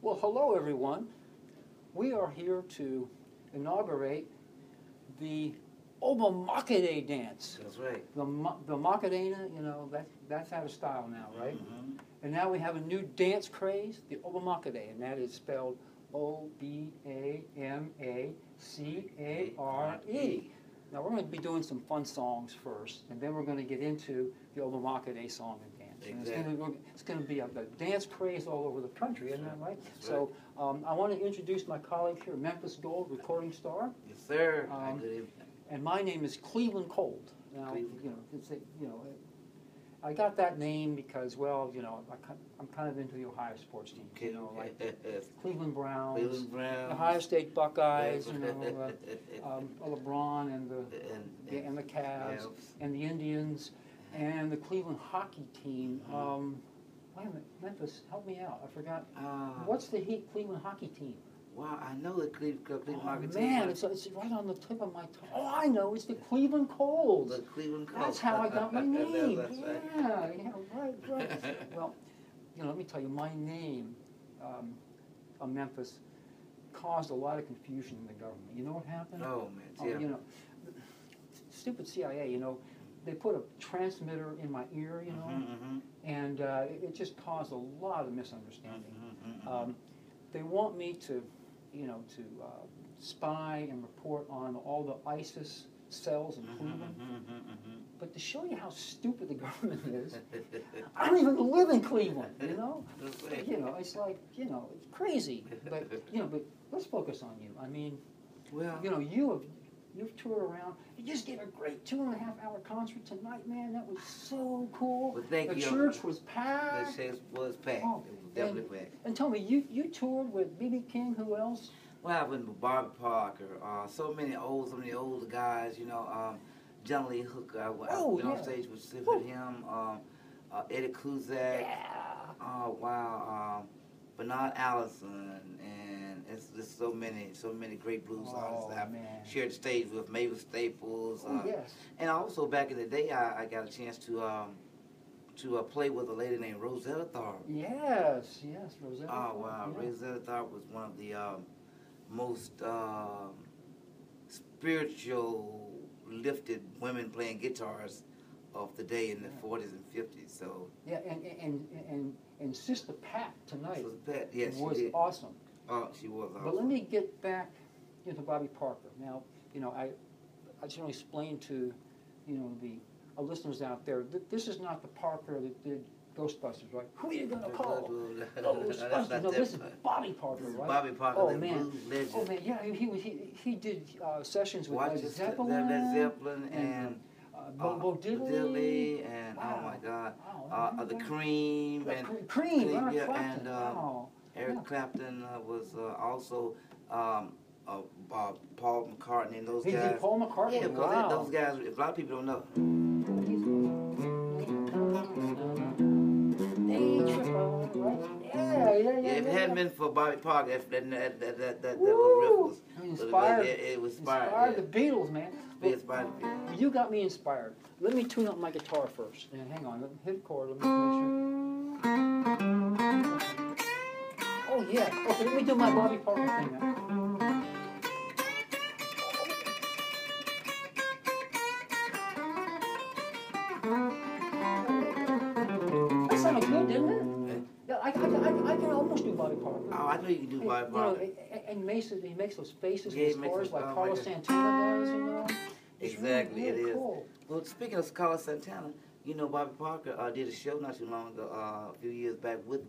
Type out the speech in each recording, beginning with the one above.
Well, hello everyone. We are here to inaugurate the Obamácare dance. That's right. The Macarena, you know, that's out of style now, right? Mm-hmm. And now we have a new dance craze, the Obamácare, and that is spelled O-B-A-M-A-C-A-R-E. Now we're going to be doing some fun songs first, and then we're going to get into the Obamácare song and dance. Exactly. And it's going to be a dance craze all over the country, isn't that right? That's So I want to introduce my colleague here, Memphis Gold, recording star. Yes, sir. Good evening. And my name is Cleveland Cold. Now, Cleveland. I got that name because, well, I'm kind of into the Ohio sports teams, Okay. like Cleveland Browns, Cleveland Browns, Ohio State Buckeyes, LeBron and the Cavs, and the Indians, and the Cleveland hockey team. Wait a minute, Memphis, help me out. I forgot. What's the Cleveland hockey team? Wow, I know the Cleveland hockey team. Man, it's right on the tip of my tongue. Oh, I know, it's the Cleveland Colts. The Cleveland Colts. That's how I got my name. That's right. Right. Well, let me tell you, my name, Memphis, caused a lot of confusion in the government. You know what happened? Oh, man, yeah. Stupid CIA, they put a transmitter in my ear, and it just caused a lot of misunderstanding. They want me to spy and report on all the ISIS cells in Cleveland. But to show you how stupid the government is, I don't even live in Cleveland, It's like, it's crazy. But let's focus on you. I mean, well, you've toured around. You just gave a great 2.5-hour concert tonight, man. That was so cool. Well, thank the you. church was packed. The church was packed. Oh, it was definitely packed. And tell me, you toured with B.B. King. Who else? Well, I went with Bobby Parker. So many older guys. John Lee Hooker. I went on stage with him. Eddie Kuzak. Yeah. Oh wow. Bernard Allison, and it's just so many great blues artists that I've shared the stage with. Mavis Staples. Yes. And also back in the day, I got a chance to play with a lady named Rosetta Tharpe. Yes, Rosetta. Oh wow, Yeah. Rosetta Tharpe was one of the most spiritual, lifted women playing guitars of the day in the 40s and 50s. So yeah, and Sister Pat tonight yes, was awesome. Oh, she was awesome. But let me get back into Bobby Parker. Now, I just want to explain to the listeners out there that this is not the Parker that did Ghostbusters, right? Who are you gonna call? Ghostbusters. No, this is Bobby Parker, right? Bobby Parker, oh the man, blues legend. oh man, yeah, he did sessions with Led Zeppelin, and Bo Diddley, and oh my God, the wow. Cream, Cream, and Eric Clapton was also Paul McCartney and those guys. He did Paul McCartney. Yeah, because those guys, a lot of people don't know. Yeah. If it hadn't been for Bobby Parker, that little riff was inspired. It was inspired the Beatles, man. It inspired the Beatles. You got me inspired. Let me tune up my guitar first. And hang on, let me hit chord. Let me make sure. Oh yeah. Okay, let me do my Bobby Parker thing now. That sounded good, didn't it? Yeah, I can almost do Bobby Parker. Oh, I know you can do Bobby Parker. And he makes those faces Yeah, with his chords like Carlos Santana does, It's Exactly, really, really it cool. is. Well, speaking of Carlos Santana, Bobby Parker did a show not too long ago, a few years back with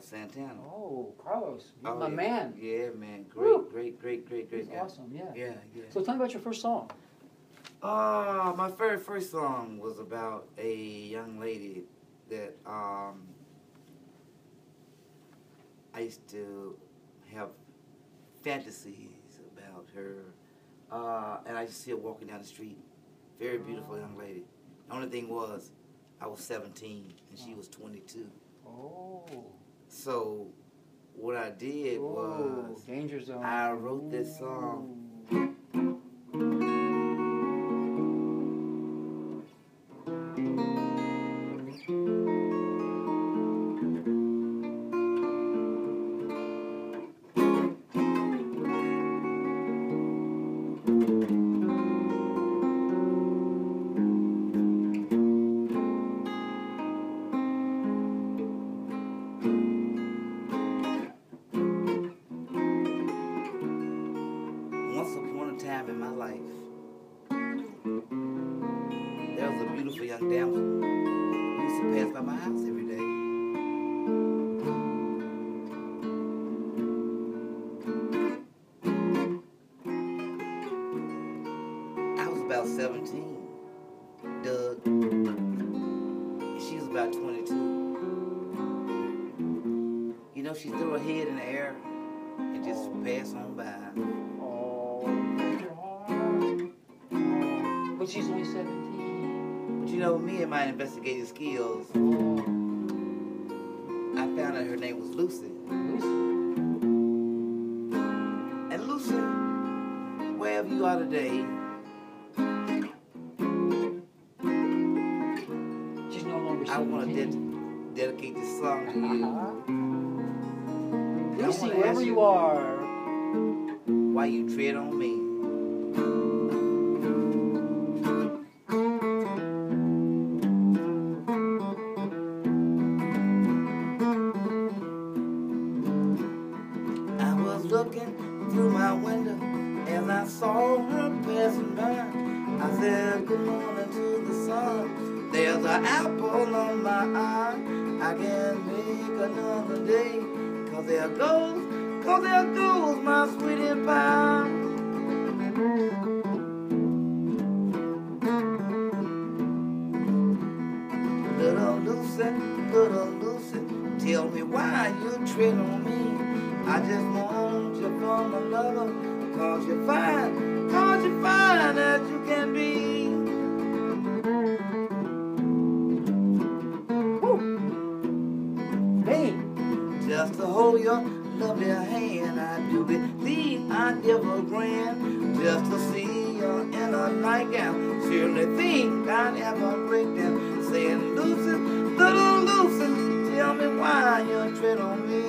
Santana. Oh, Carlos, he's my man. Yeah, man, great He's guy. awesome, yeah. Yeah. So tell me about your first song. My very first song was about a young lady that I used to have fantasies about her, and I used to see her walking down the street. Very beautiful young lady. The only thing was, I was 17 and she was 22. Oh. So what I did was, Danger Zone. I wrote this song. young damsel who used to pass by my house every day. I was about 17, Doug, and she was about 22. You know, she threw her head in the air and just passed on by. Oh, your heart. Oh, but she's only 17. But you know, me and my investigative skills, Oh, I found out her name was Lucy. Lucy. And Lucy, wherever you are today, She's no longer 17. I want to dedicate this song to you. Lucy, wherever you are. Why you tread on me. I was looking through my window as I saw her passing by. I said, good morning to the sun. There's an apple on my eye. I can make another day. Cause there goes my sweetie pie. Little Lucy, tell me why you tread on me. I just want you for my lover. Cause you're fine as you can be. Woo. Hey. Just to hold your lovely hand, I do believe I never grand. Just to see you in a nightgown, surely think I'd ever break down. Saying, Lucy, little Lucy, tell me why you tread on me.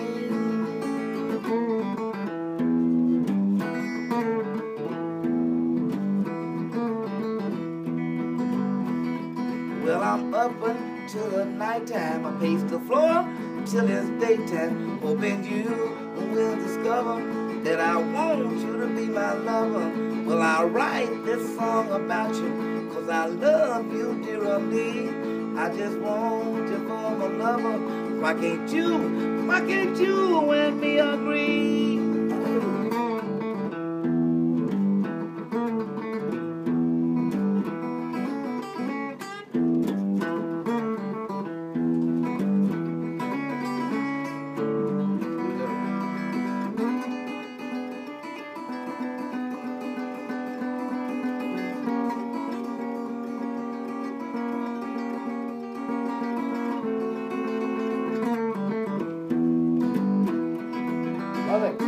Well, I'm up until the nighttime. I pace the floor till it's daytime, hoping you will discover that I want you to be my lover. Well, I write this song about you, cause I love you dearly. I just want you for my lover. Why can't you and me agree? Love it.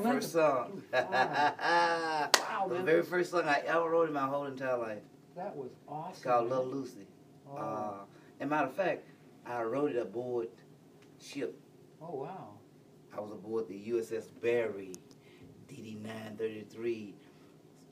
First song. Wow, The man. very first song I ever wrote in my whole entire life. That was awesome. It's called man. Little Lucy. Oh. And matter of fact, I wrote it aboard ship. Oh, wow. I was aboard the USS Barry, DD-933.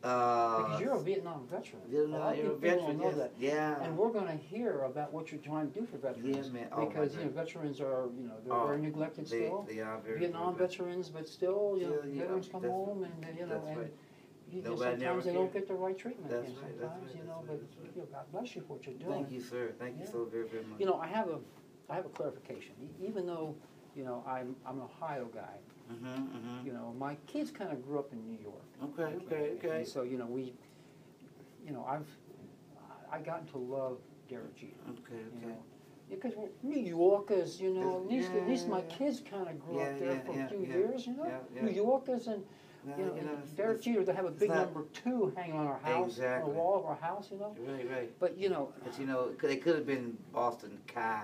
Because you're a Vietnam veteran. You're a veteran, know yes. that. Yeah. And we're going to hear about what you're trying to do for veterans. Yeah, man. Oh, because, my God. veterans are, they're very neglected still. They are very Vietnam very veterans, but still, veterans come that's- home and, that's and right. sometimes Nobody they never don't cared. get the right treatment. That's and right, sometimes, that's right, but that's right. God bless you for what you're doing. Thank you, sir. Thank you Yeah. so very, very much. I have a clarification. Even though, I'm an Ohio guy, my kids kind of grew up in New York. Okay. And so, I gotten to love Derek Jeter. Okay. Because we're New Yorkers, at least my Yeah. kids kind of grew up there for a few yeah, years, yeah. New Yorkers, and Well, You know, you know, Derek Jeter, they have a big not- number 2 hanging on our house, Exactly. on the wall of our house, you know. Right. But you know, But you know, it could have been Boston, Kai.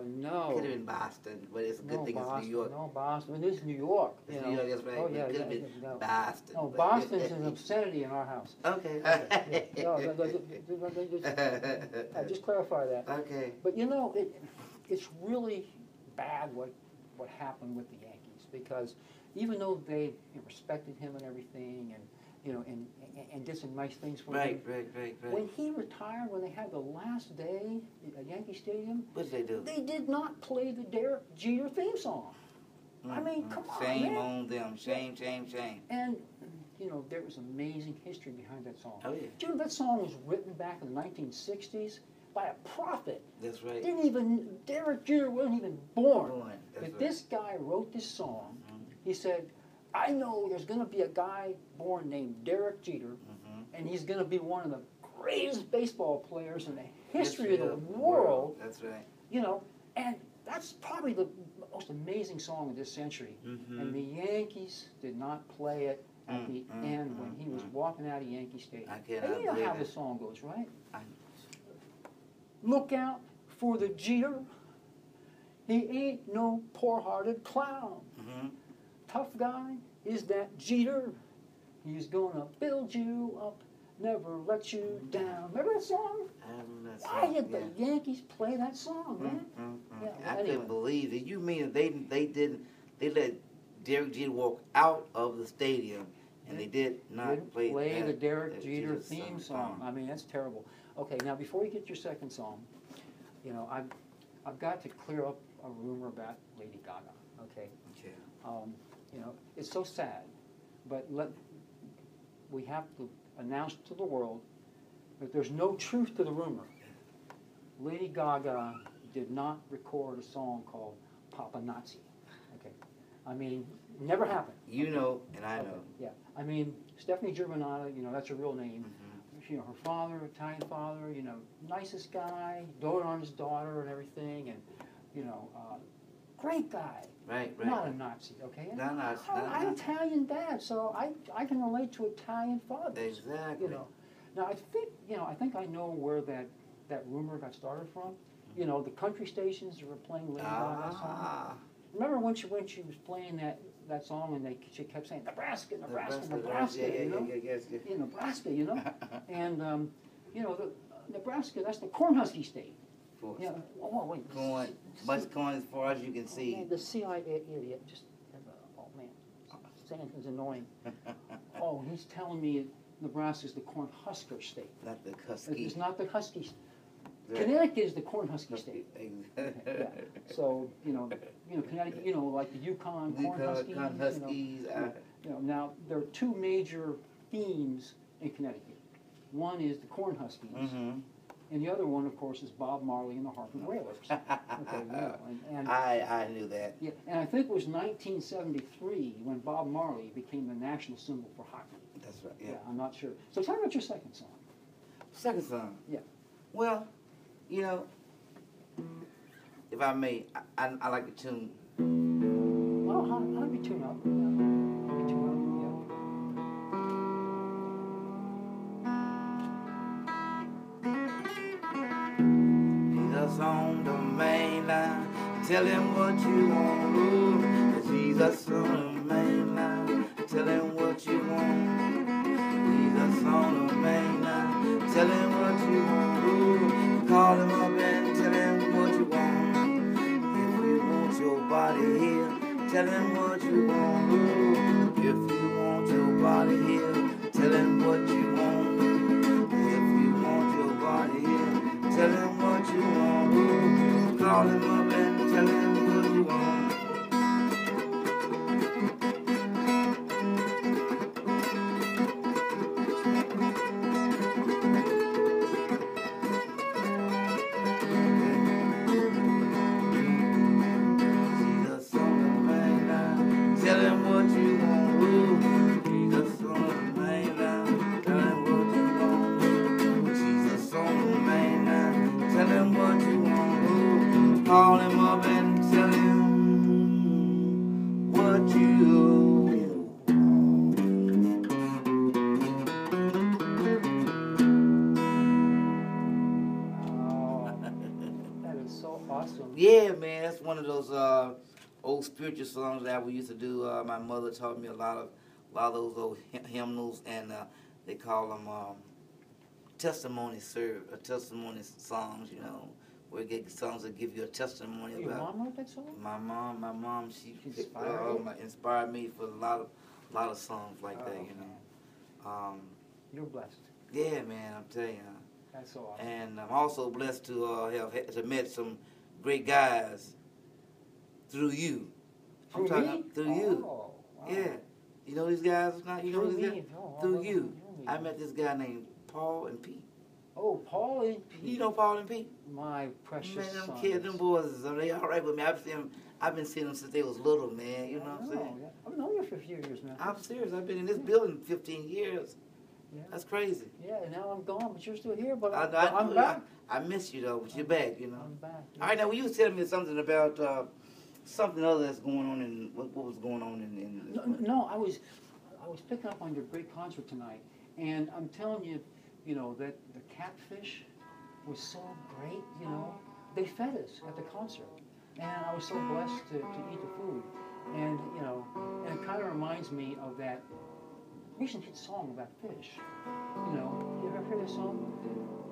no. Could have been Boston, but it's a good No thing Boston, it's New York. no Boston. It is New York. It's You New know. York, that's right. Oh but yeah, it could have yeah, been no. Boston. No, but- Boston's an obscenity in our house. Okay. Okay, yeah. No, just clarify that. Okay. But you know, it's really bad what happened with the Yankees, because even though they respected him and everything, and you know, and did some nice things for him. Right. When he retired, when they had the last day at Yankee Stadium, What did they do? they did not play the Derek Jeter theme song. I mean, come on, Shame man. on them. Shame. And, you know, there was amazing history behind that song. Oh, yeah. Do you know that song was written back in the 1960s by a prophet? That's right. Derek Jeter wasn't even born. That's But right. this guy wrote this song. He said, I know there's going to be a guy born named Derek Jeter, and he's going to be one of the greatest baseball players in the history of the world. That's right. You know, and that's probably the most amazing song of this century. And the Yankees did not play it at the end when he was walking out of Yankee Stadium. I cannot And you know believe how it. the song goes, right? I- Look out for the Jeter. He ain't no poor-hearted clown. Tough guy is that Jeter. He's gonna build you up, never let you down. Remember that song? Why did the Yankees play that song, man? Yeah, I anyway. couldn't believe it. You mean they let Derek Jeter walk out of the stadium, and they did not Didn't play the that Derek Jeter Jeter's theme song. I mean, that's terrible. Okay, now before you get your second song, you know, I've got to clear up a rumor about Lady Gaga. Okay. Okay. You know, it's so sad, but we have to announce to the world that there's no truth to the rumor. Lady Gaga did not record a song called Papa Nazi. Okay. I mean, never happened. You know, and I know. Yeah. I mean, Stephanie Germanotta, you know, that's her real name. You know, her father, Italian father, you know, nicest guy, doted on his daughter and everything, and, you know, great guy. Right. Not a Nazi, okay? No, no, I'm Italian dad, so I can relate to Italian fathers. Exactly. You know. Now I think I know where that rumor got started from. You know, the country stations were playing Lady Gaga song. Remember when she was playing that song and she kept saying Nebraska, you know? Yeah. In Nebraska, you know? And you know, Nebraska, that's the Cornhusker state. Yeah. Oh, wait. Much corn as far as you can see. Man, the CIA idiot just, oh man, Santa's annoying. Oh, he's telling me Nebraska's the Cornhusker state. Not the Husky. It's not the Husky state. Right. Connecticut is the Cornhusker state. Yeah. So, you know, Connecticut, you know, like the Yukon Cornhuskies. Huskies. You know, now, there are two major themes in Connecticut. One is the Cornhuskies. And the other one, of course, is Bob Marley and the Hartford Whalers. Okay, you know, and I knew that. yeah, and I think it was 1973 when Bob Marley became the national symbol for hockey. That's right. Yeah, I'm not sure. So tell me about your second song. Second song. Yeah. Well, you know, if I may, I like the tune. Oh, how do we tune up? Yeah. How do we tune up? Jesus on the main line, tell him what you want, ooh. Jesus on the main line, tell him what you want. Jesus on the main line, tell him what you want, ooh. Call him up and tell him what you want. If you want your body here, tell him what you want, ooh. If you want your body here, tell him what you want. If you want your body here, tell him what you want, ooh. Call him up and tell him what you want. Jesus on the main line, tell him what you want, ooh. Jesus on the main line, tell him what you want. Jesus on the main line, tell him what you want, ooh. Call him up and tell him what you want. so awesome. Yeah, man, that's one of those old spiritual songs that we used to do. My mother taught me a lot of those old hymnals, and they call them testimony songs. You know, where you get songs that give you a testimony Your about. mom wrote that song? My mom, she Inspired inspired me for a lot of songs like that. okay. You know. You're blessed. Yeah, man, I'm telling you. That's so awesome. And I'm also blessed to have met some great guys through you. Through me? Through you. Oh, wow. Yeah. You know these guys? You know Through these me? guys? Oh, Through I you. don't know. I met this guy named Paul and Pete. Oh, Paul and Pete. You know Paul and Pete? My precious Man, them sons. kids, them boys, they all right with me. I've been seeing them since they was little, man. You know what I'm saying? Yeah. I've known you for a few years now. I'm serious. I've been in this building 15 years. Yeah. That's crazy. Yeah, and now I'm gone, but you're still here. But I'm back. I miss you though, but you're back. You know. I'm back. All right, now you was telling me something about something other that's going on in what was going on in No, I was picking up on your great concert tonight, and I'm telling you, you know, that the catfish was so great. You know, they fed us at the concert, and I was so blessed to eat the food, and you know, and it kind of reminds me of that recent hit song about fish. You know, you ever heard this song?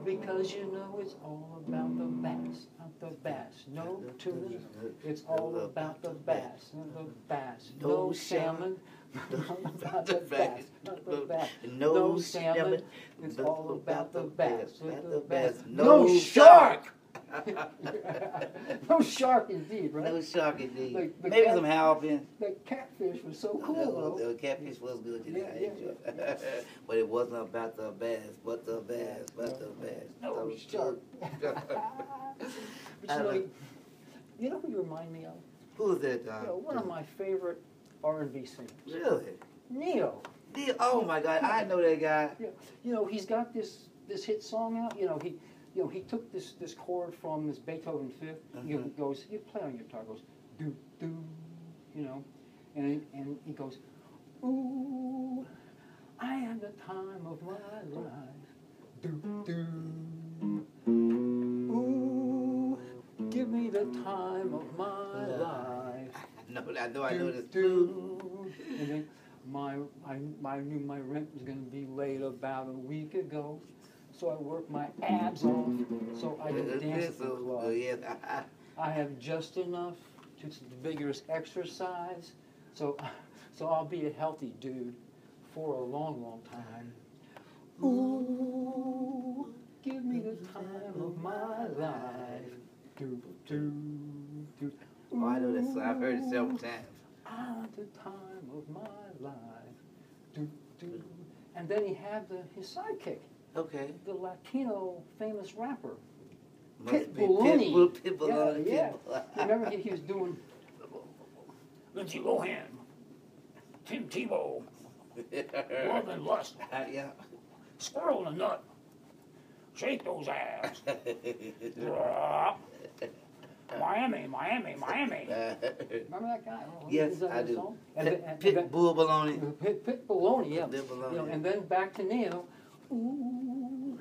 Because you know it's all about the bass, not the bass. No tuna, it's all about the bass, not the bass. No salmon, not the bass, not the bass. No salmon, it's all about the bass, not the bass. No shark! No shark indeed, right? No shark indeed. Like the Maybe cat- some halibut. The catfish was so cool, though. The catfish was good today. Yeah, I enjoyed it. But it wasn't about the bass, but the bass, but the bass. No shark. But you know who you remind me of? Who's that? You know, one of my favorite R&B singers. Really? Neo. Oh my God, I know that guy. Yeah. You know, he's got this hit song out. He took this chord from this Beethoven Fifth. He goes, he play on guitar, goes do do, you know, and he goes, ooh, I had the time of my life. Do do. Ooh, give me the time of my life. I know this. Do. And then I knew my rent was going to be late about a week ago. So I worked my abs off so I could dance at the club. I have just enough to vigorous exercise, so I'll be a healthy dude for a long, long time. Ooh, give me the time of my life. Do, do, do. Oh, I know that song. I've heard it several times. I want the time of my life. Do, do. And then he had his sidekick. Okay. The Latino famous rapper, Must be Pitbulloni. Pitbulloni. Yeah. Remember he was doing Lindsay Lohan, Tim Tebow, Love and Lust, Yeah. Squirrel in a Nut, Shake Those Abs, Miami. Remember that guy? Yes, I do. Song? Pitbulloni. Pitbulloni, yeah. Pitbulloni. You know, and then back to Neo. Ooh,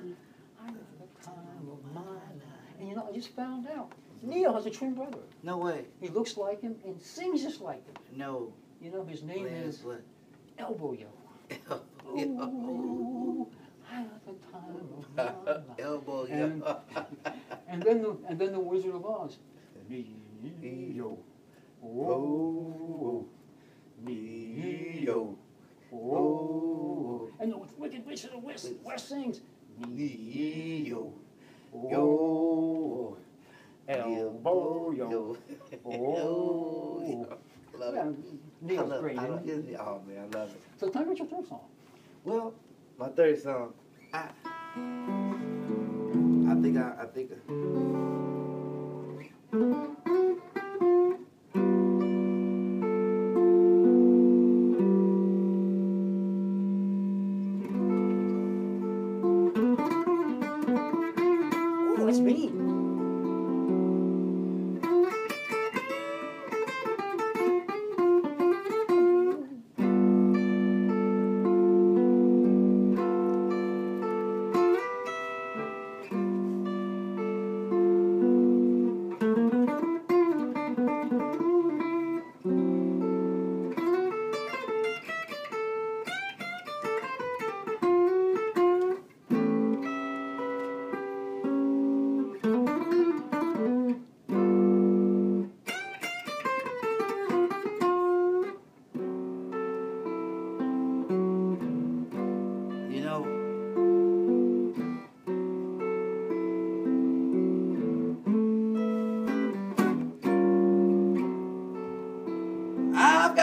I have the time of my life. And you know, I just found out Neo has a twin brother. No way. He looks like him and sings just like him. No. You know, his name is what? Elbow Yo. Ooh, I have the time of my life. Elbow And, Yo. and then the Wizard of Oz. Neo. Oh, Neo. oh. And the Wicked Witch of the West sings. Neo. Yo. Elbow Yo. Oh. Love Yeah, it. Neil's great. Oh Isn't he? man, I love it. So tell me about your third song. Well, my third song, I think. Oh, it's me.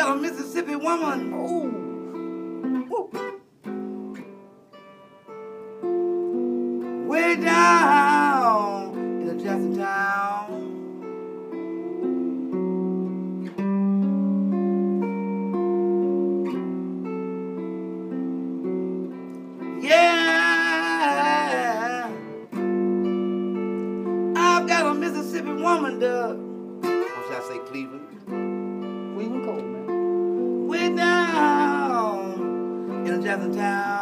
got a Mississippi woman. Oh. Way down in the Jackson town. Yeah, I've got a Mississippi woman, Doug. Or should I say Cleveland? Cleveland cold, man. Way down in the Jackson town.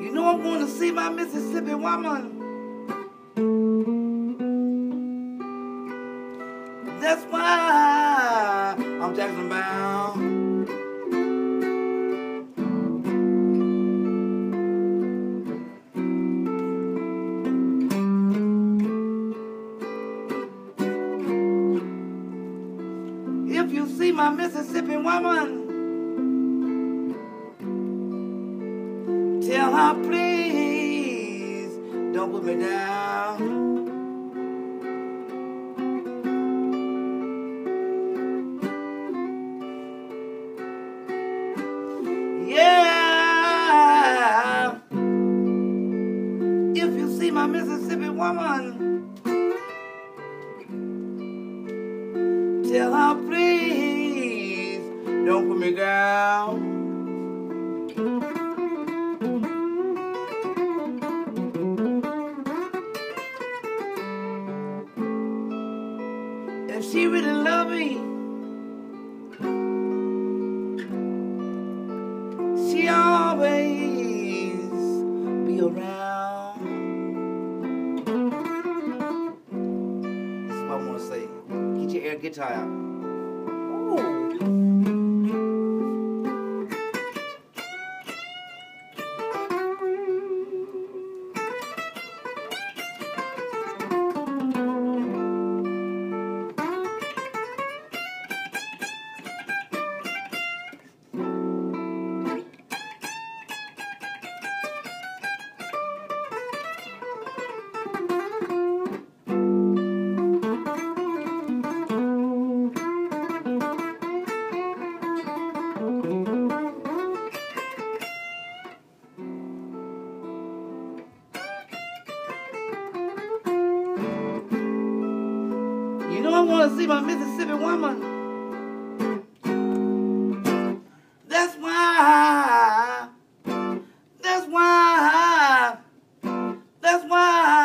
You know I'm going to see my Mississippi woman. That's why I'm Jackson bound. If you see my Mississippi woman, tell her please don't put me down. Yeah, if you see my Mississippi woman, tell her please don't put me down. If she really love me, she always be around. This is what I want to say. Get your air guitar out. Oh. You know I want to see my Mississippi woman. That's why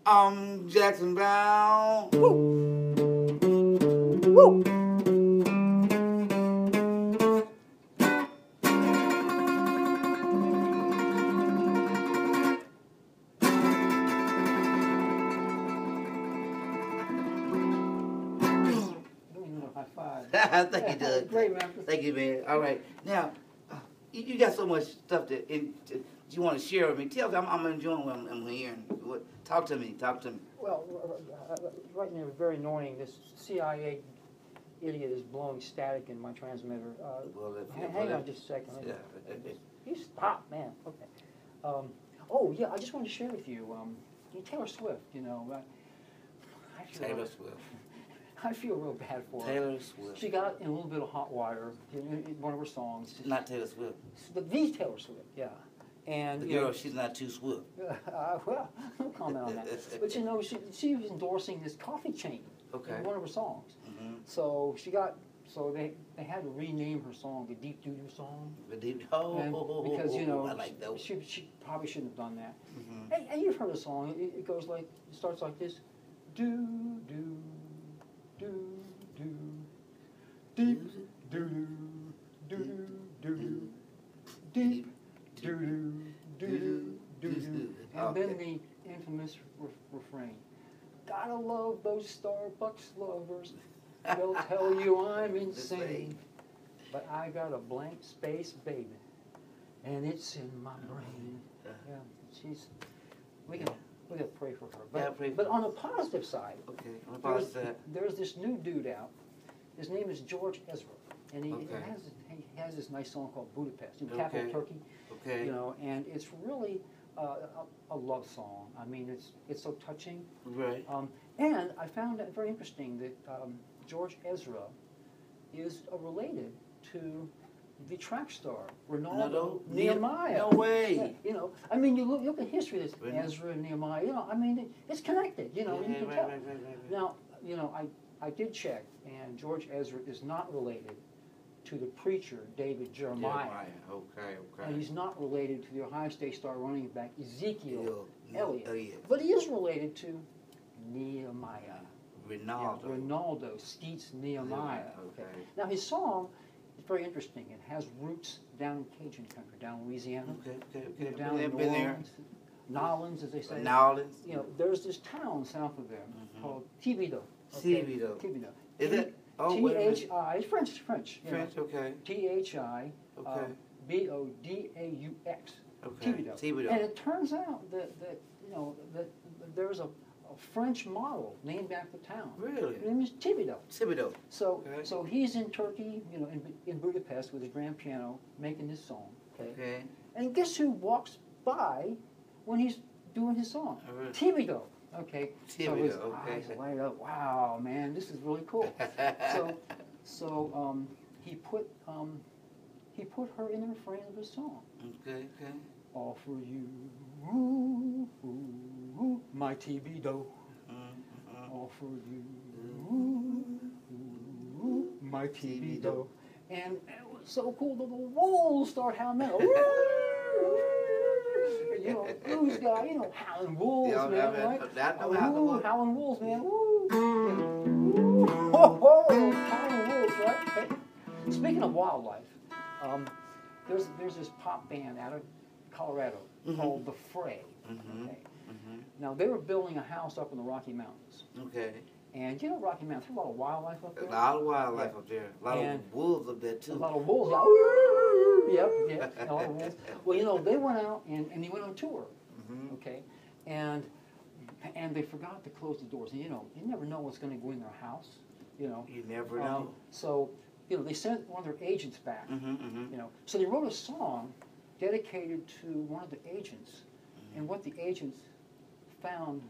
I'm Jackson Brown. Woo. Woo. High five. Thank you, Doug. Great, man. Thank you, man. All right. Now, you got so much stuff that you want to share with me. Tell me, I'm enjoying what I'm hearing. Talk to me. Talk to me. Well, right now, very annoying. This CIA idiot is blowing static in my transmitter. Hang on just a second. Yeah. You stop, man. Okay. Oh, yeah, I just wanted to share with you, Taylor Swift, you know. Taylor Swift. I feel real bad for her. Taylor Swift. She got in a little bit of hot water in one of her songs. Not Taylor Swift. But the Taylor Swift, yeah. And The girl, she's not too swift. Well, no comment on that. But you know, she was endorsing this coffee chain in one of her songs. Mm-hmm. So they had to rename her song the Deep Doo Doo song. The deep, Because you know, I like those. she probably shouldn't have done that. Mm-hmm. And you've heard the song. It goes like, it starts like this: do do do do deep doo doo doo doo doo deep doo doo doo doo doo, and then the infamous refrain: gotta love those Starbucks lovers. They'll tell you I'm insane, but I got a blank space, baby, and it's in my brain. Yeah, we gotta pray for her. But on the positive side, there's this new dude out. His name is George Ezra. and he has this nice song called Budapest, capital Turkey. Okay. You know, and it's really a love song. I mean, it's so touching. Right. And I found it very interesting that George Ezra is related to the track star Ronaldo Nehemiah. No way. Yeah, you know, I mean, you look at history. There's Ezra and Nehemiah. You know, I mean, it's connected. You know, you can tell. Right. Now, you know, I did check, and George Ezra is not related to the preacher David Jeremiah. Okay. And he's not related to the Ohio State star running back Ezekiel Elliott. Oh, But he is related to Nehemiah. Ronaldo. Yeah, Ronaldo Skeets Nehemiah. Okay. Now his song is very interesting. It has roots down in Cajun country, down in Louisiana. Okay. You know, down in New Orleans, Nolens, as they say. Nolens. You know, there's this town south of there called Thibodeau. Thibodeau. Is it? Oh, T-H-I, it's French. French, okay. T-H-I, Okay. B-O-D-A-U-X. Okay. Thibodeau. And it turns out that you know that there's a French model named after the town. Really? His name is Thibodeau. So Okay. so he's in Turkey, you know, in Budapest with his grand piano making this song. Okay. And guess who walks by when he's doing his song? Thibodeau. Okay. So his eyes light up. Wow, man, this is really cool. So he put her in the refrain of his song. Okay. All for you, my Thibodeau. All for you, my Thibodeau. And it was so cool that the wolves start howling. You know, blues guy, you know, howling wolves, man, right? Howling wolves, man. Howling wolves, right? Okay. Speaking of wildlife, there's this pop band out of Colorado called The Fray. Okay. Now they were building a house up in the Rocky Mountains. Okay. And you know Rocky Mountains, there's a lot of wildlife up there. A lot of wildlife up there. A lot of wolves up there too. A lot of wolves. Yep. A lot of wolves. Well, you know, they went out and they went on tour. Okay. And they forgot to close the doors. And you know, you never know what's going to go in their house. You know. You never know. So, you know, they sent one of their agents back. You know, so they wrote a song dedicated to one of the agents and what the agents found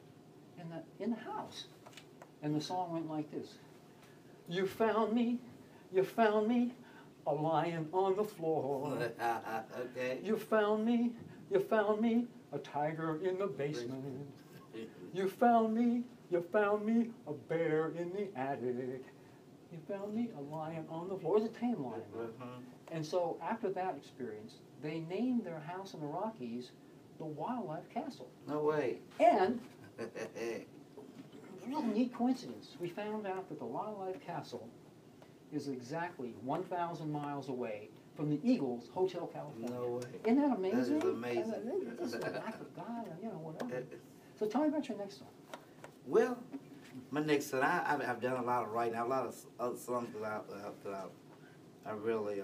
in the house. And the song went like this. You found me, a lion on the floor. Okay. You found me, a tiger in the basement. You found me, a bear in the attic. You found me, a lion on the floor. It was a tame lion. And so after that experience, they named their house in the Rockies the Wildlife Castle. No way. And a real neat coincidence. We found out that the Wildlife Castle is exactly 1,000 miles away from the Eagles Hotel California. No way. Isn't that amazing? That is amazing. This is the act of God, you know, whatever. So tell me about your next song. Well, my next song, I've done a lot of writing, a lot of other songs that I really,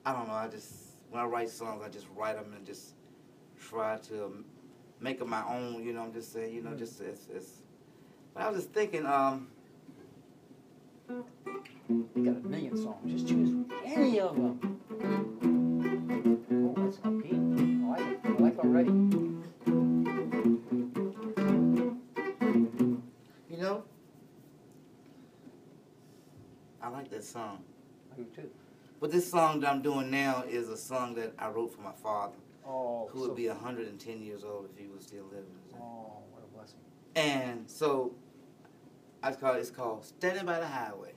I don't know, when I write songs, I just write them and just try to make them my own, you know, I'm just saying, you know, just, but I was just thinking, You got a million songs, just choose any of them. Oh, that's upbeat. I like it already. You know, I like that song. I do too. But this song that I'm doing now is a song that I wrote for my father, who would be 110 years old if he was still living. Oh, what a blessing. And so, it's called Standing by the Highway.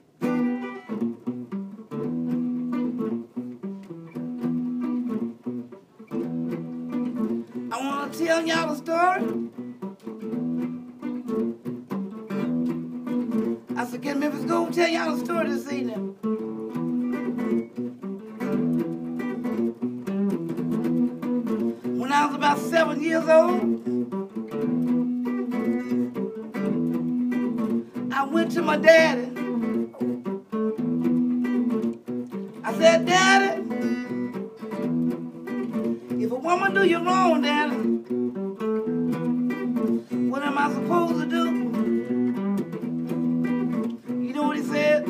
I want to tell y'all a story. I said, get Memphis, go tell y'all a story this evening. When I was about 7 years old, I went to my daddy. I said, Daddy, if a woman do you wrong, Daddy, what am I supposed to do? You know what he said?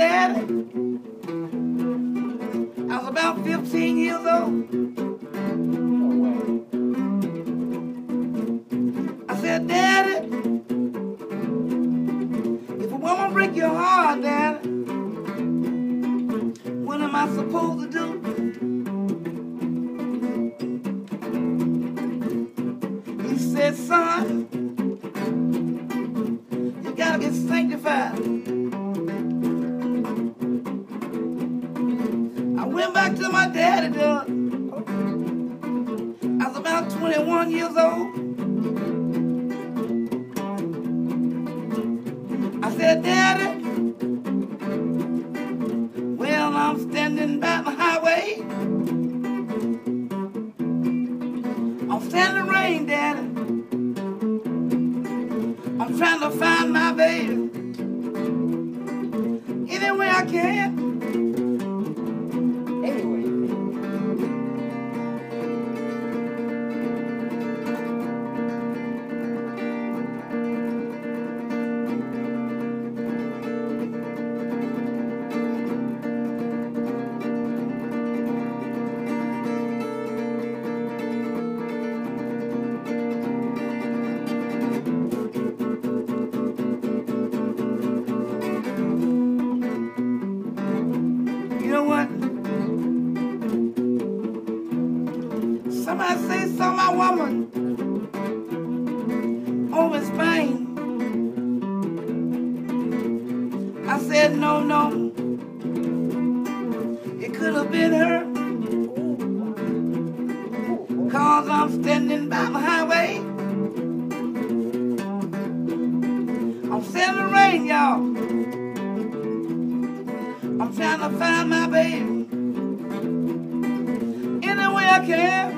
Daddy, I was about 15 years old. No way. I said, Daddy, if a woman break your heart, Daddy, what am I supposed to do? He said, son, you gotta get sanctified. I went back to my daddy, dog. I was about 21 years old. I said, Daddy, well, I'm standing by the highway. I'm standing in the rain, Daddy. I'm trying to find my baby any way I can. Anyway. You know what? Somebody say saw my woman over in Spain. I said, no, no. It could have been her. Cause I'm standing by the highway. I'm standing in the rain, y'all. I'm trying to find my baby any way I can.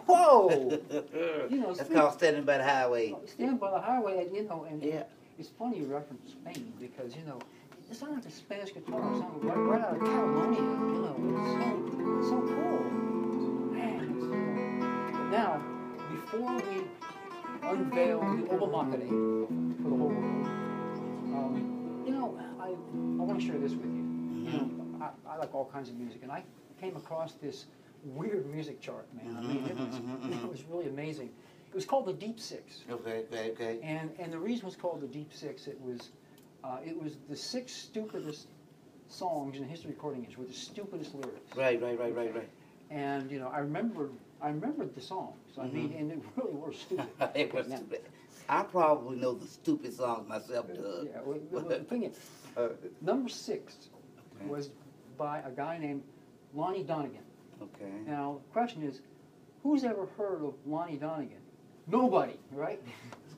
Whoa! You know, That's called standing by the highway. Stand by the highway, and Yeah. it's funny you reference Spain because it sounds like the Spanish guitar sounded right out of Catalonia. It's so cool. Man, now, before we unveil the Obamácare for the whole world, I want to share this with you. I like all kinds of music, and I came across this weird music chart, man. I mean, it was really amazing. It was called the Deep Six. Okay. And the reason it was called the Deep Six, it was the 6 stupidest songs in the history of recording history with the stupidest lyrics. Right. And I remembered the songs. I mean, and they really were stupid. It was stupid. I probably know the stupid songs myself, Doug. Yeah. Well, the thing is, number 6 was by a guy named Lonnie Donegan. Okay. Now, the question is, who's ever heard of Lonnie Donegan? Nobody, right?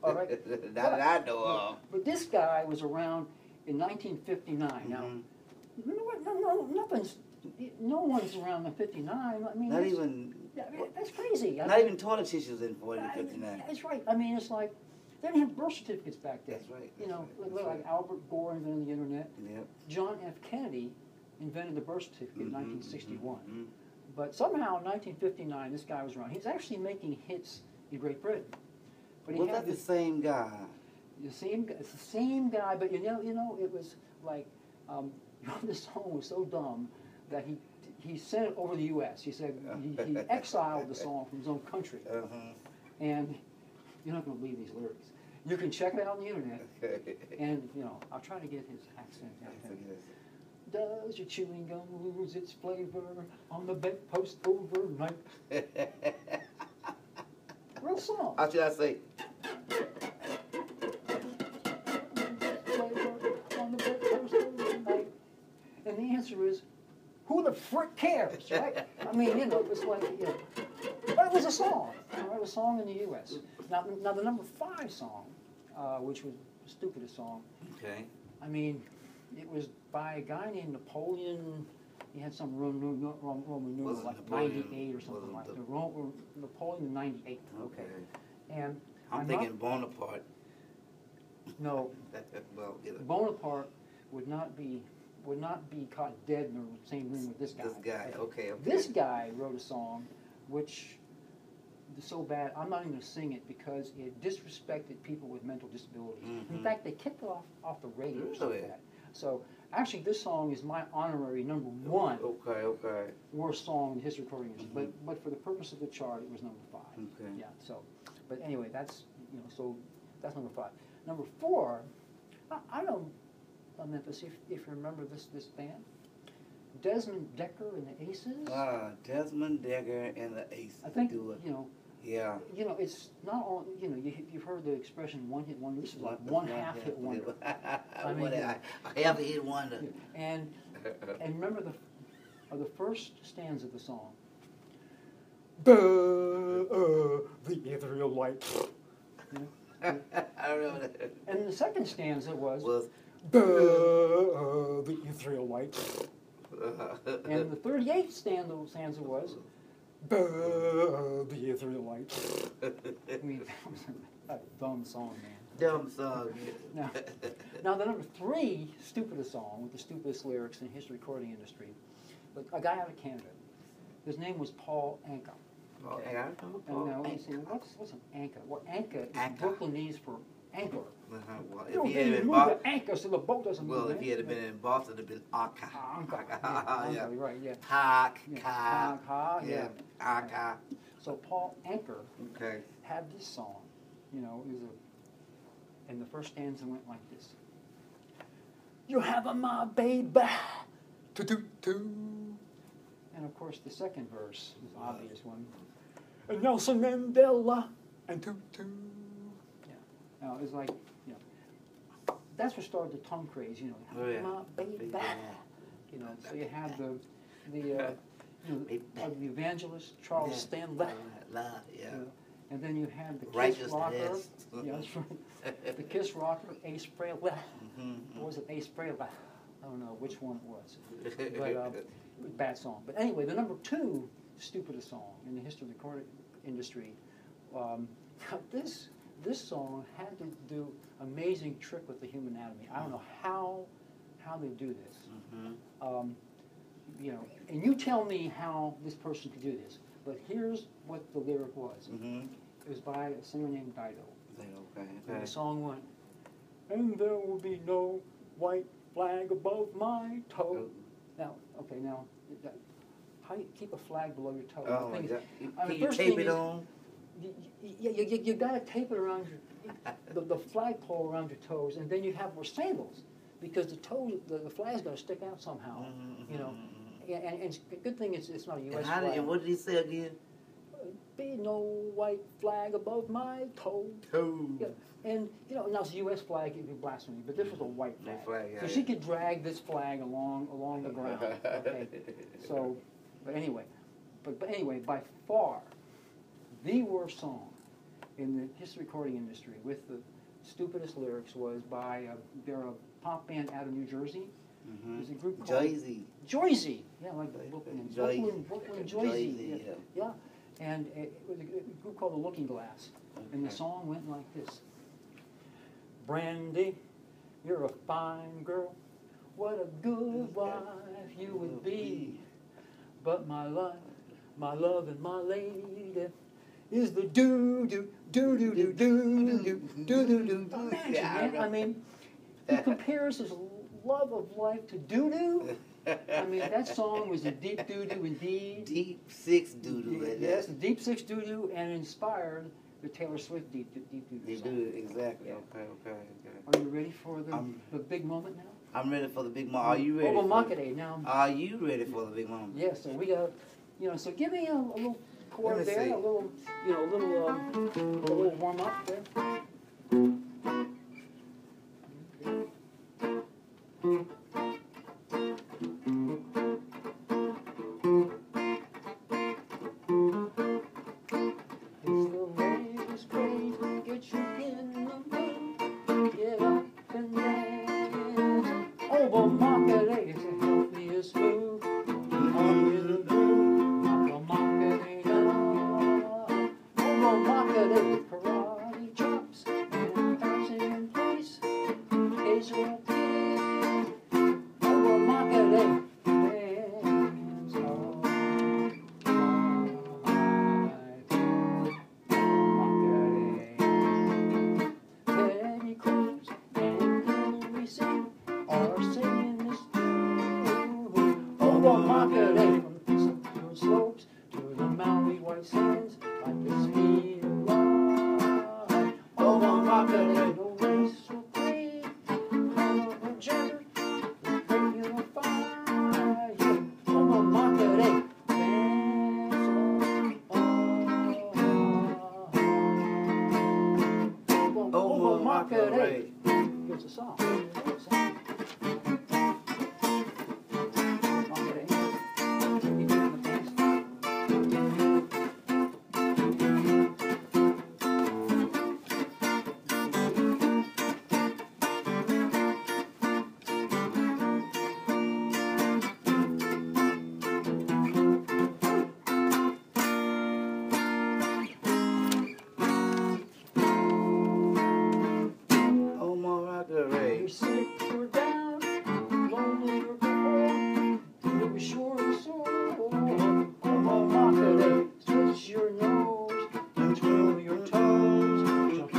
All right. Not that I know of. But this guy was around in 1959. Now, no one's around in 59. I mean, that's crazy. Not even toilet tissues in 59. That's right. I mean, it's like they didn't have birth certificates back then. That's right. Like Albert Gore invented the internet. Yep. John F. Kennedy invented the birth certificate in 1961. Mm-hmm. But somehow in 1959, this guy was around. He's actually making hits in Great Britain. But Was that the same guy? It's the same guy, but it was like this song was so dumb that he sent it over the U.S. He said he exiled the song from his own country, and you're not going to believe these lyrics. You can check it out on the internet. And, you know, I'll try to get his accent down. Does your chewing gum lose its flavor on the bedpost overnight? Real song. How should I say? Flavor on the bedpost overnight. And the answer is, who the frick cares, right? I mean, you know, it's like, you know. But it was a song. You know, it was a song in the U.S. Now the number 5 song, which was the stupidest song. Okay. I mean, it was by a guy named Napoleon. He had some Roman numeral, like Napoleon, 98 or something like that. Napoleon 98. Okay. And I'm thinking Bonaparte. No. Well, you know. Bonaparte would not be caught dead in the same room with this guy. This guy, okay. This guy wrote a song which is so bad, I'm not even going to sing it because it disrespected people with mental disabilities. Mm-hmm. In fact, they kicked it off the radio or something Really? like that. So, actually, this song is my honorary number 1 Okay. worst song in the history recording industry. But for the purpose of the chart, it was number 5. Okay. Yeah. So, but anyway, that's so that's number 5. Number 4, I don't know, Memphis, if you remember this band, Desmond Decker and the Aces. Desmond Decker and the Aces. I think you know. Yeah. You know, it's not all. You know, you've heard the expression "one hit wonder." This is like one half hit wonder. I mean, I have a hit wonder. And remember the first stanza of the song. The ethereal light. You know? I remember that. And the second stanza was Was the ethereal light. And the 38th stanza was the ethereal light. I mean, that was a dumb song, man. dumb song. Now the number 3 stupidest song with the stupidest lyrics in the history recording industry, but a guy out of Canada. His name was Paul Anka. Okay. And now you say, what's an Anka? Well, Anka is Brooklynese for anchor. Well, You don't if he had move been the anchor so the boat doesn't move. well, if he had been in Boston, it'd been Anka. Anka, right, yeah. Yeah. Anka. So Paul Anka Okay. had this song, you know, and the first stanza went like this. You have a my baby, to. And of course the second verse is the obvious one. And Nelson Mandela and to. Yeah. Now it's like, you know, that's what started the tongue craze, you know. Oh, yeah. My baby. You know, so you have the evangelist Charles Stanley. Yeah. And then you have the Kiss Righteousness. rocker. Yeah, that's right. The Kiss rocker, Ace Frehley. Or was it Ace Frehley? I don't know which one it was. But it was a bad song. But anyway, the number 2 stupidest song in the history of the recording industry. This song had to do amazing trick with the human anatomy. I don't know how they do this. You know, and you tell me how this person could do this. But here's what the lyric was. It was by a singer named Dido. And the song went, and there will be no white flag above my toe. Now, how do you keep a flag below your toe? Oh my God! The Can you first tape thing it is, on? You got to tape it around the flagpole around your toes, and then you have more sandals because the flag's got to stick out somehow. You know, and it's a good thing it's not a U.S. flag. And what did he say again? Be no white flag above my toe. Yeah. And, you know, now it's a U.S. flag, it'd be blasphemy, but this was a white flag. So she could drag this flag along the ground. Okay. So, but anyway, by far, the worst song in the history recording industry with the stupidest lyrics was by, they're a pop band out of New Jersey. There's a group called Joyzy. Yeah, like Brooklyn, Joyzy. Yeah. And it was a group called The Looking Glass. And the song went like this. Brandy, you're a fine girl. What a good wife you would be. But my life, my love, and my lady is the do-do. Imagine, man. I mean, he compares his love of life to doo-doo. I mean, that song was a deep doo-doo indeed. Deep 6 doo-doo. Yes, a deep 6 doo-doo, and inspired the Taylor Swift deep You song. do, exactly. Yeah. Okay. Are you ready for the big moment now? I'm ready for the big moment. Are you ready? Obamácare now. Are you ready for the big moment? Yeah, so we got, so give me a little chord Let me there, see. a little warm up there. Obamácare is the healthiest move. Under the blue, Obamácare, Obamácare with karate chops and bouncing in place. Israel kid, Obamácare dance all night. Obamácare, petty clothes and jewelry sing. Are singing this tune. Obamácare from the slopes to the mountain white sands, like the speed of light. Obamácare, no race so great, no gender, break your fire. Obamácare, dance on. Obamácare. Here's a song. You're sick or down, lonely or cold, you're sure and sore. Obamácare, switch your nose and twirl your toes. Jump on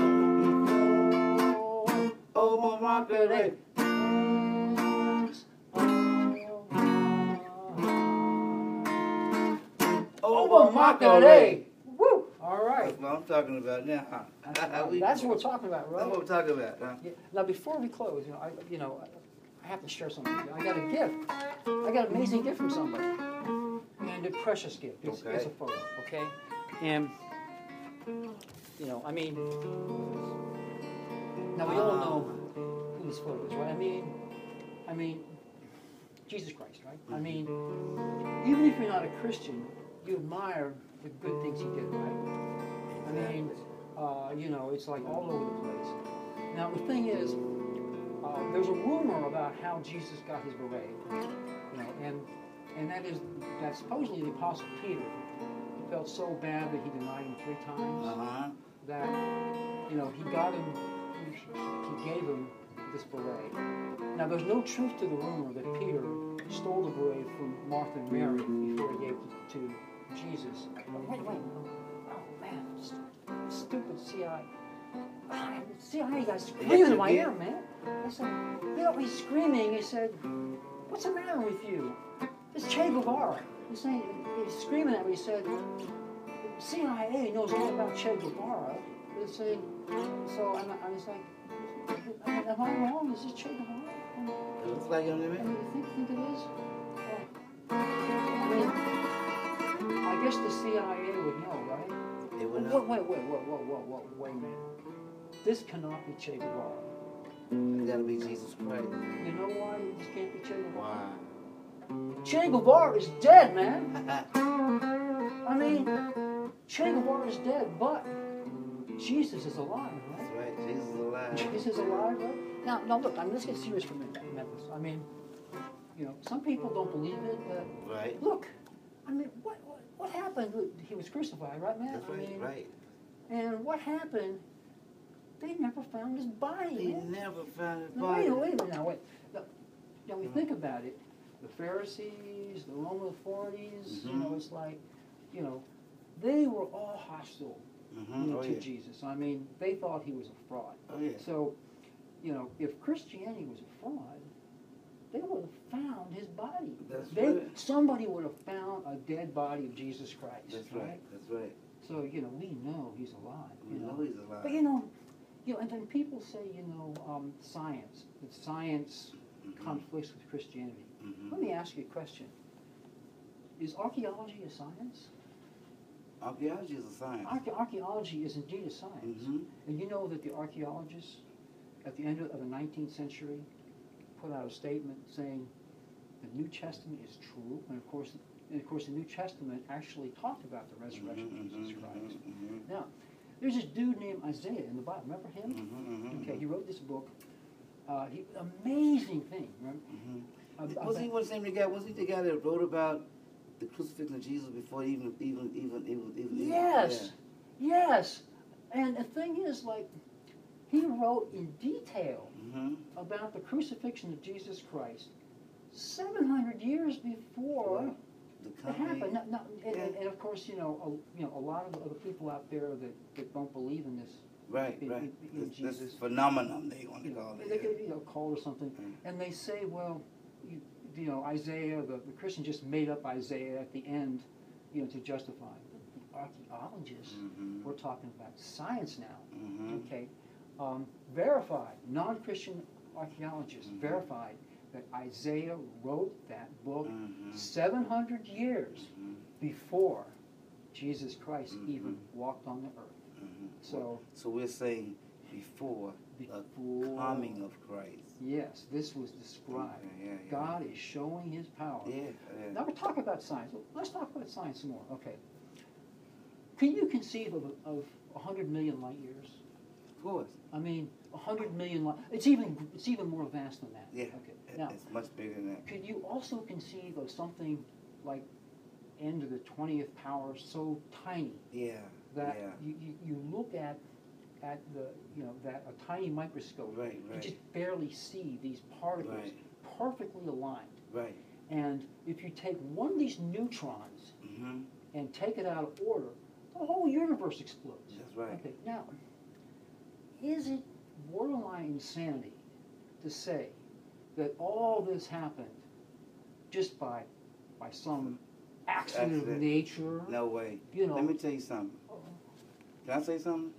the floor. Obamácare, dance all night. Obamácare. Woo! All right. That's what I'm talking about now. That's what we're talking about, right? That's what we're talking about. Huh? Yeah. Now, before we close, I have to share something with you. I got a gift. I got an amazing gift from somebody, and a precious gift. It's a photo, okay? And I mean, now we all know who this photo is, right? I mean, Jesus Christ, right? I mean, even if you're not a Christian, you admire the good things he did, right? I mean, it's like all over the place. Now, the thing is, there's a rumor about how Jesus got his beret, and that supposedly the Apostle Peter felt so bad that he denied him 3 times that, he got him, he gave him this beret. Now, there's no truth to the rumor that Peter stole the beret from Martha and Mary before he gave it to Jesus. But wait. Oh, man, stupid CIA. CIA guy screaming in my ear, man. I said, he's screaming. He said, "What's the matter with you? It's Che Guevara." He's screaming at me. He said, CIA knows all about Che Guevara. He's saying, so I was like, am I wrong? Is this Che Guevara? It looks like him to me. You think it is? I guess the CIA would know, right? They would know. Wait a minute. This cannot be Che Guevara. It's got to be Jesus Christ. You know why this can't be Che Guevara? Why? Che Guevara is dead, man. I mean, Che Guevara is dead, but Jesus is alive, right? That's right. Jesus is alive. Jesus is alive, right? Now look, let's get serious for a minute, Memphis. I mean, some people don't believe it, but right. Look, I mean, what happened? He was crucified, right, man? That's right, right. And what happened? They never found his body. They man. never found his Now, body. wait a minute now, wait. Now we think about it. The Pharisees, the Roman authorities, it's like, they were all hostile to Jesus. I mean, they thought he was a fraud. Oh, yeah. So, if Christianity was a fraud, they would have found his body. That's right. Somebody would have found a dead body of Jesus Christ. That's right. That's right. So, we know he's alive. We know he's alive. But, and then people say, science. That science conflicts with Christianity. Let me ask you a question. Is archaeology a science? Archaeology is a science. Archaeology is indeed a science. And you know that the archaeologists at the end of the 19th century put out a statement saying the New Testament is true, and of course the New Testament actually talked about the resurrection of Jesus Christ. Now, there's this dude named Isaiah in the Bible. Remember him? Okay, he wrote this book. Amazing thing. Remember? Was he the guy that wrote about the crucifixion of Jesus before even? Yes, yes. And the thing is, like, he wrote in detail about the crucifixion of Jesus Christ 700 years before it happened. And of course, a lot of other people out there that don't believe in this. In Jesus. This phenomenon they want to call it. They could, call it something, and they say, well, Isaiah, the Christian just made up Isaiah at the end, to justify. Archaeologists, we're talking about science now. Okay, verified, non-Christian archaeologists verified that Isaiah wrote that book 700 years before Jesus Christ even walked on the earth. So we're saying before the coming of Christ. Yes, this was described. God is showing his power. Now we're talking about science. Let's talk about science some more. Okay. Can you conceive of 100 million light years? Of course. I mean, 100 million light. It's even more advanced than that. Yeah. Okay. Now, it's much bigger than that. Could you also conceive of something like 10 to the 20th power, so tiny? That you look at that a tiny microscope, you just barely see these particles perfectly aligned. And if you take one of these neutrons and take it out of order, the whole universe explodes. That's right. Okay. Now, is it borderline insanity to say that all this happened just by some accident of nature? No way. Let me tell you something. Can I say something?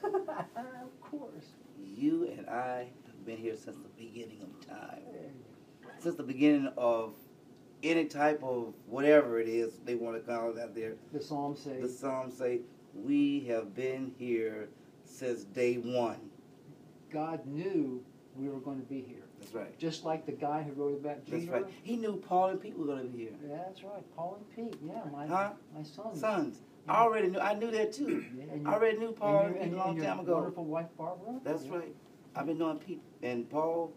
Of course. You and I have been here since the beginning of time. Since the beginning of any type of whatever it is they want to call it out there. The Psalms say. The Psalms say, we have been here since day one. God knew we were going to be here. That's right. Just like the guy who wrote about Jesus. That's right. He knew Paul and Pete were going to be here. Yeah, that's right. Paul and Pete. Yeah, my sons. Sons. Yeah. I already knew. I knew that too. I already knew Paul and Pete a long time ago. Wonderful wife Barbara. That's right. I've been knowing Pete and Paul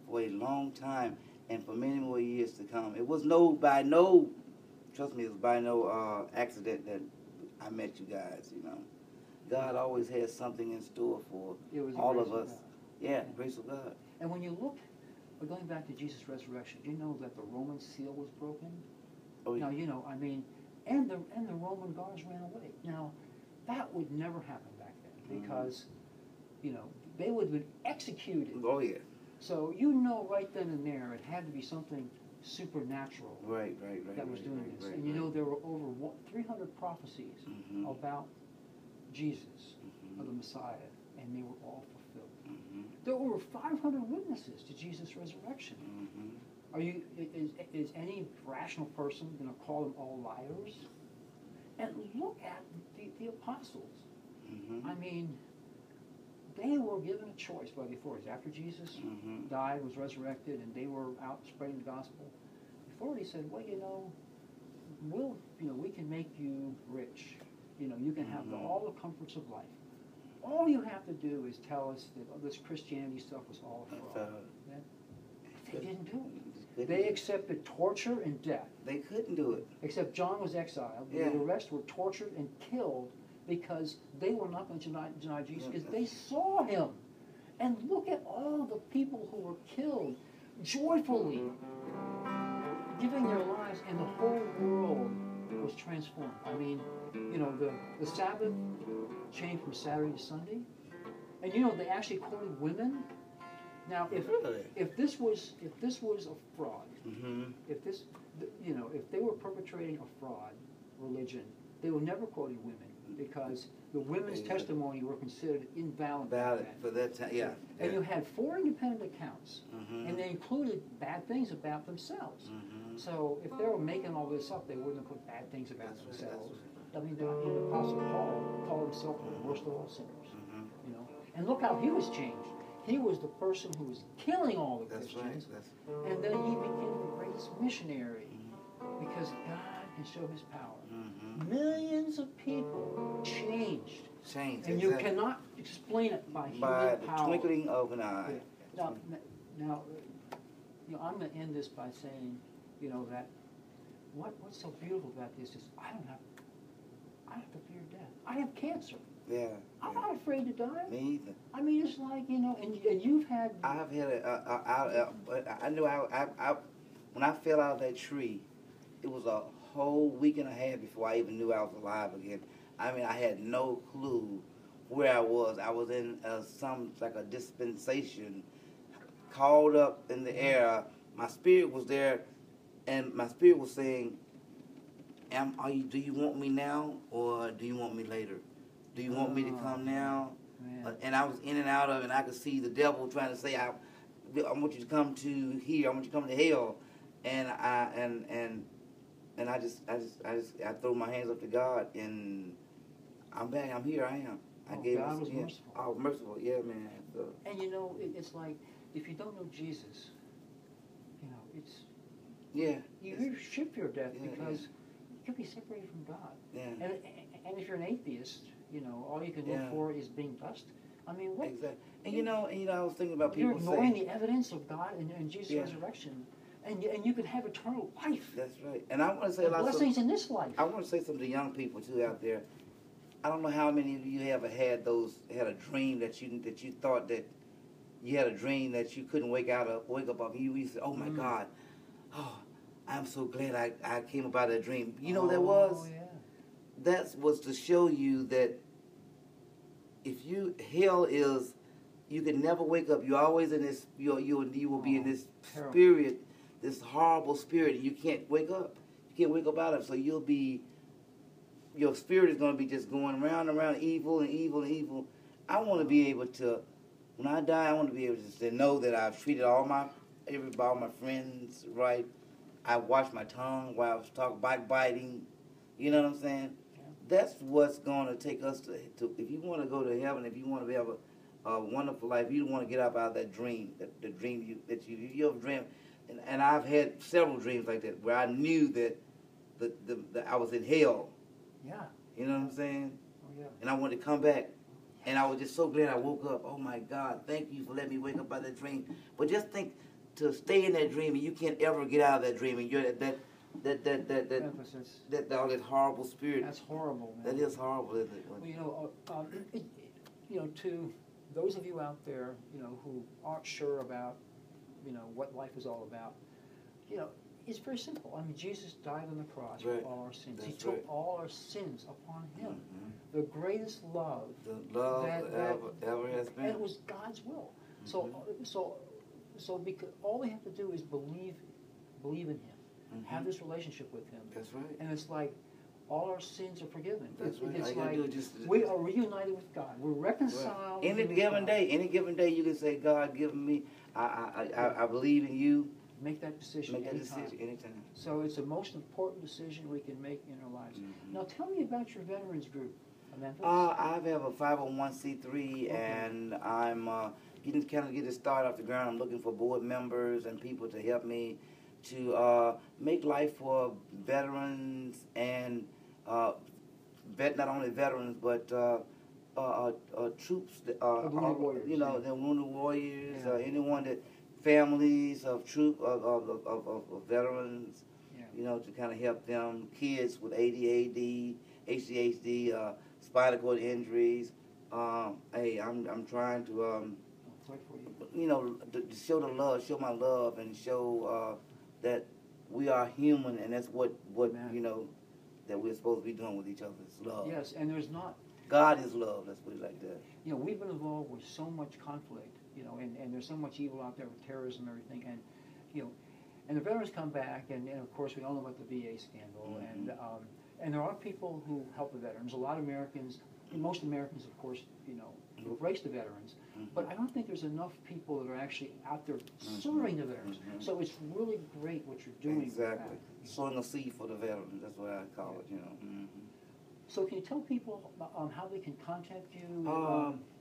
for a long time, and for many more years to come. It was trust me, it was by no accident that I met you guys. God always has something in store for all of us. Yeah, grace of God. And when you look, going back to Jesus' resurrection, do you know that the Roman seal was broken? Oh, yeah. Now, and the Roman guards ran away. Now, that would never happen back then because, they would have been executed. Oh, yeah. So right then and there, it had to be something supernatural. Right. That was doing this. And there were over 300 prophecies about Jesus, of the Messiah, and they were all fulfilled. There were over 500 witnesses to Jesus' resurrection. Is any rational person going to call them all liars? And look at the apostles. I mean, they were given a choice by the authorities. After Jesus died, was resurrected, and they were out spreading the gospel, the authorities said, well, we can make you rich. You can have all the comforts of life. All you have to do is tell us that this Christianity stuff was all a fraud. They didn't do it. They accepted torture and death. They couldn't do it. Except John was exiled. The rest were tortured and killed because they were not going to deny Jesus because they saw him. And look at all the people who were killed joyfully, giving their lives, and the whole world was transformed. I mean, the Sabbath changed from Saturday to Sunday. And they actually quoted women. Now, if this was a fraud, if they were perpetrating a fraud religion, they were never quoting women. because the women's testimony were considered invalid. Valid for that time, yeah. And you had 4 independent accounts, Mm-hmm. and they included bad things about themselves. Mm-hmm. So if they were making all this up, they wouldn't have put bad things about That's right, themselves. that's I mean, the Apostle Paul called himself the worst of all sinners. Mm-hmm. You know, and look how he was changed. He was the person who was killing all the That's Christians, right. and then he became the greatest missionary because God can show His power. Mm-hmm. Millions of people changed, Change. and you cannot explain it by human the power. twinkling of an eye. Yeah. Now, you know, I'm going to end this by saying, you know, that what's so beautiful about this is I don't have to fear death. I have cancer. Yeah. I'm not afraid to die. Me either. I mean, it's like, you know, and you've had. I've had I knew I when I fell out of that tree, it was a whole week and a half before I even knew I was alive again. I mean, I had no clue where I was. I was in some like a dispensation, called up in the air. My spirit was there, and my spirit was saying, do you want me now, or do you want me later? Do you want me to come now? And I was in and out of it, and I could see the devil trying to say, I want you to come to here. I want you to come to hell. And I just throw my hands up to God, and I'm back. I'm here. I am. God was merciful. Oh, merciful. Yeah, man. So. And you know, it's like if you don't know Jesus, you know, it's you should fear death because you'll be separated from God. Yeah. And if you're an atheist, you know, all you can look for is being dust. I mean, what? Exactly. And you know, I was thinking about people you're ignoring the evidence of God and Jesus' resurrection, and you can have eternal life. That's right. And I want to say a lot of blessings in this life. I want to say something to young people too out there. I don't know how many of you ever had a dream that you thought that you had a dream that you couldn't wake up of. You said, "Oh my God, oh, I'm so glad I came about that dream." You know what that was? Yeah. That was to show you that hell is, you can never wake up. You're always in this. You will be in this terrible spirit, this horrible spirit, and you can't wake up. You can't wake up out of it. So your spirit is going to be just going round and round, evil and evil and evil. I want to be able to, when I die, I want to be able to know that I've treated all my friends right. I watched my tongue while I was talking, backbiting. You know what I'm saying? Yeah. That's what's going to take us to. If you want to go to heaven, if you want to have a wonderful life, you don't want to get up out of that dream, the dream you ever dream. And I've had several dreams like that where I knew that I was in hell. Yeah. You know what I'm saying? Oh, yeah. And I wanted to come back. And I was just so glad I woke up. Oh, my God, thank you for letting me wake up out of that dream. But just think, to stay in that dream, and you can't ever get out of that dream, and you're that all that horrible spirit. That's horrible, man. That is horrible, isn't it? Well, you know, to those of you out there, you know, who aren't sure about, you know, what life is all about, you know, it's very simple. I mean, Jesus died on the cross for all our sins. He took all our sins upon Him. Mm-hmm. The greatest love. The love that ever has been. And it was God's will. Mm-hmm. So because all we have to do is believe in Him, mm-hmm. have this relationship with Him. That's right. And it's like all our sins are forgiven. That's right. It's like we are reunited with God. We're reconciled. Right. Any given day, you can say, God, give me. I believe in you. Make that decision anytime. So it's the most important decision we can make in our lives. Mm-hmm. Now tell me about your veterans group, Memphis. I have a 501c3, and I'm getting it started off the ground. I'm looking for board members and people to help me to make life for veterans and not only veterans but troops, warriors, you know, the wounded warriors, anyone that. Families of veterans, you know, to kind of help them, kids with ADHD, spinal cord injuries. Hey, I'm trying to, you know, to show my love, and show that we are human, and that's what you know, that we're supposed to be doing with each other. It's love. Yes, and there's not. God is love. Let's put it like that. You know, we've been involved with so much conflict. You know, and there's so much evil out there with terrorism and everything, and you know, and the veterans come back, and of course we all know about the VA scandal, mm-hmm. And there are people who help the veterans. A lot of Americans, most Americans, of course, you know, embrace the veterans. But I don't think there's enough people that are actually out there serving the veterans. So it's really great what you're doing. Exactly. Sowing a seed for the veterans. That's what I call it, you know. So can you tell people how they can contact you?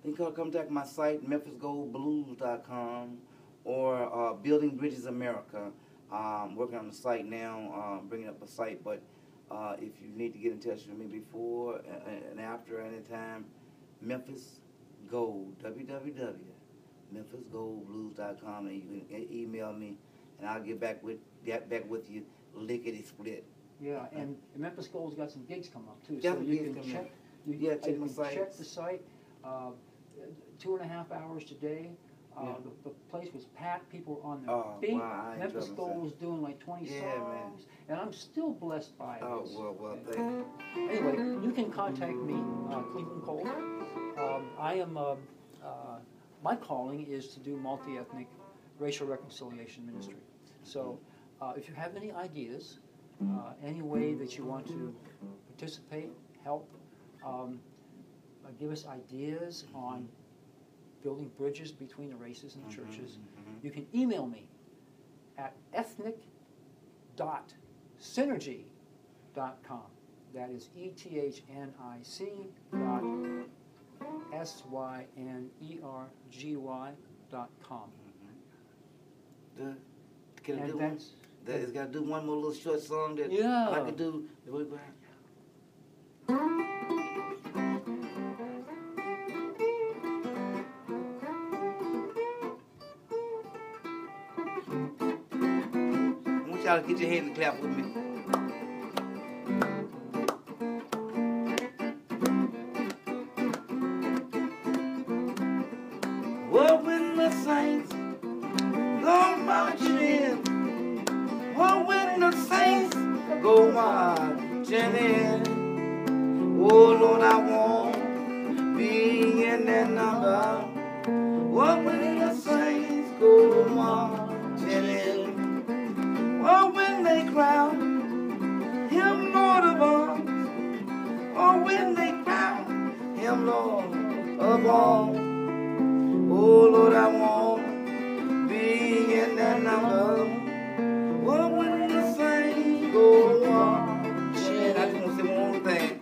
They can contact my site, memphisgoldblues.com, or Building Bridges America. Working on the site now, bringing up a site, but if you need to get in touch with me before and after any time, Memphis Gold, www.memphisgoldblues.com, and you can email me, and I'll get back with you lickety split. Yeah, and Memphis Gold's got some gigs coming up too, Yeah, so you can check. Check my site. Check the site. 2.5 hours today. The place was packed. People were on their feet. Wow, Memphis Gold was doing like 20 songs, and I'm still blessed by it. Well, thank you. Anyway, you can contact me, Cleveland Cole. I am. My calling is to do multi-ethnic racial reconciliation ministry. So, if you have any ideas, any way that you want to participate, help, give us ideas on building bridges between the races and the churches, you can email me at ethnic.synergy.com. That is ethnic.synergy.com. Can I And do that's it's got to do one more little short song that I could do. I want y'all to get your hands and clap with me. Well, when the saints go marching in, well, when the saints go marching in, oh Lord, I won't be in that number. Well, when the saints go marching in, well, when they crown him Lord of all, or when they crown him Lord of all, oh Lord, I won't be in that number. Well, when the saints go marching, I just want to say one more thing.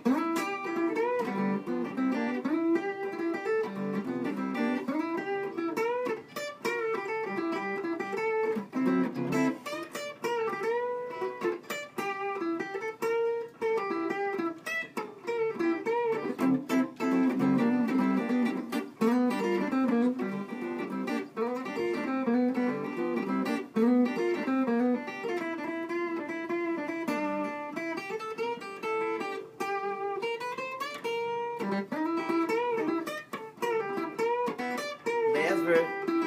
Last verse.